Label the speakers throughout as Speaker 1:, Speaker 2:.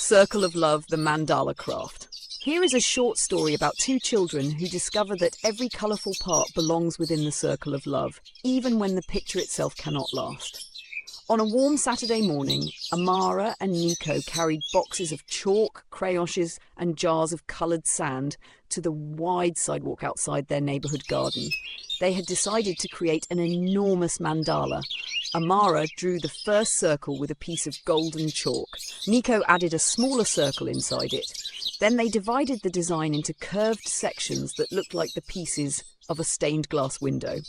Speaker 1: Circle of Love, the Mandala Craft. Here is a short story about two children who discover that every colourful part belongs within the circle of love, even when the picture itself cannot last. On a warm Saturday morning, Amara and Nico carried boxes of chalk, crayons, and jars of coloured sand to the wide sidewalk outside their neighbourhood garden. They had decided to create an enormous mandala. Amara drew the first circle with a piece of golden chalk. Nico added a smaller circle inside it. Then they divided the design into curved sections that looked like the pieces of a stained glass window.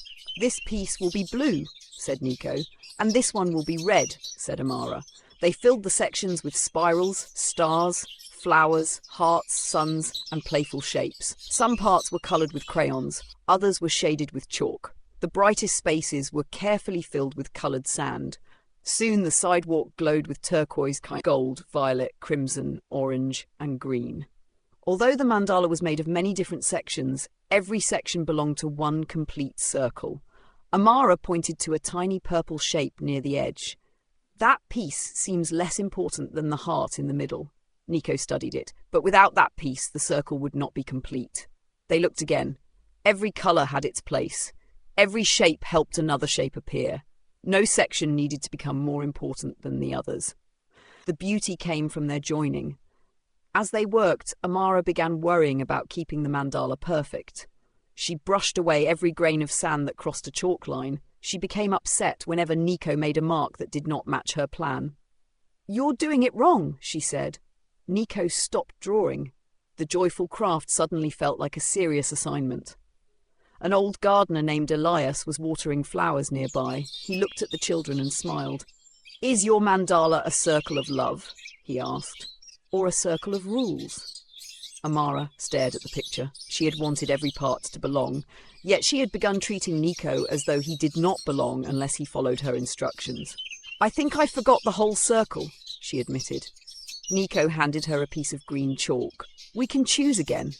Speaker 1: "This piece will be blue," said Nico. "And this one will be red," said Amara. They filled the sections with spirals, stars, flowers, hearts, suns, and playful shapes. Some parts were coloured with crayons, others were shaded with chalk. The brightest spaces were carefully filled with coloured sand. Soon the sidewalk glowed with turquoise, gold, violet, crimson, orange, and green. Although the mandala was made of many different sections, every section belonged to one complete circle. Amara pointed to a tiny purple shape near the edge. "That piece seems less important than the heart in the middle." Nico studied it, but without that piece, the circle would not be complete. They looked again. Every colour had its place. Every shape helped another shape appear. No section needed to become more important than the others. The beauty came from their joining. As they worked, Amara began worrying about keeping the mandala perfect. She brushed away every grain of sand that crossed a chalk line. She became upset whenever Nico made a mark that did not match her plan. "You're doing it wrong," she said. Nico stopped drawing. The joyful craft suddenly felt like a serious assignment. An old gardener named Elias was watering flowers nearby. He looked at the children and smiled. "Is your mandala a circle of love?" he asked. "Or a circle of rules?" Amara stared at the picture. She had wanted every part to belong, yet she had begun treating Nico as though he did not belong unless he followed her instructions. "I think I forgot the whole circle," she admitted. Nico handed her a piece of green chalk. "We can choose again."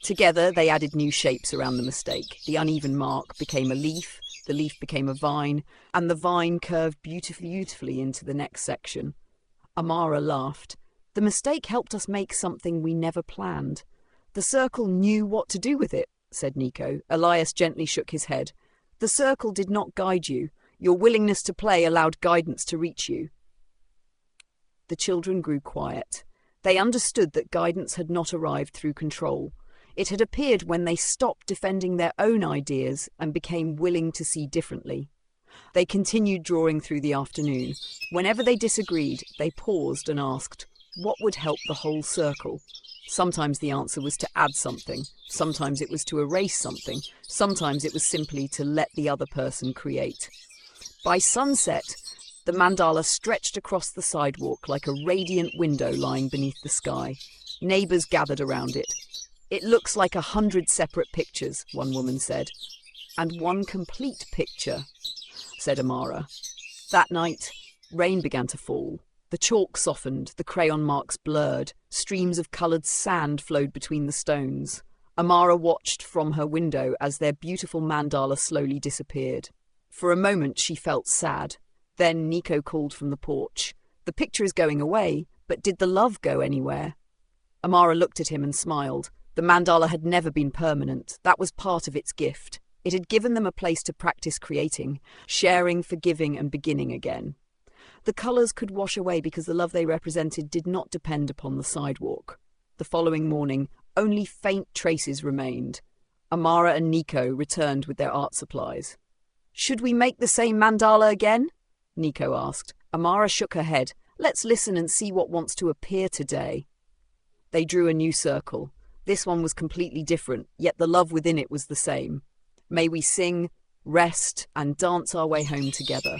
Speaker 1: Together they added new shapes around the mistake. The uneven mark became a leaf, the leaf became a vine, and the vine curved beautifully into the next section. Amara laughed. "The mistake helped us make something we never planned." "The circle knew what to do with it," said Nico. Elias gently shook his head. "The circle did not guide you. Your willingness to play allowed guidance to reach you." The children grew quiet. They understood that guidance had not arrived through control. It had appeared when they stopped defending their own ideas and became willing to see differently. They continued drawing through the afternoon. Whenever they disagreed, they paused and asked, what would help the whole circle? Sometimes the answer was to add something. Sometimes it was to erase something. Sometimes it was simply to let the other person create. By sunset, the mandala stretched across the sidewalk like a radiant window lying beneath the sky. Neighbours gathered around it. "It looks like 100 separate pictures," one woman said. "And one complete picture," said Amara. That night, rain began to fall. The chalk softened, the crayon marks blurred. Streams of coloured sand flowed between the stones. Amara watched from her window as their beautiful mandala slowly disappeared. For a moment she felt sad. Then Nico called from the porch. "The picture is going away, but did the love go anywhere?" Amara looked at him and smiled. The mandala had never been permanent. That was part of its gift. It had given them a place to practice creating, sharing, forgiving, and beginning again. The colours could wash away because the love they represented did not depend upon the sidewalk. The following morning, only faint traces remained. Amara and Nico returned with their art supplies. "Should we make the same mandala again?" Nico asked. Amara shook her head. "Let's listen and see what wants to appear today." They drew a new circle. This one was completely different, yet the love within it was the same. "May we sing, rest, and dance our way home together."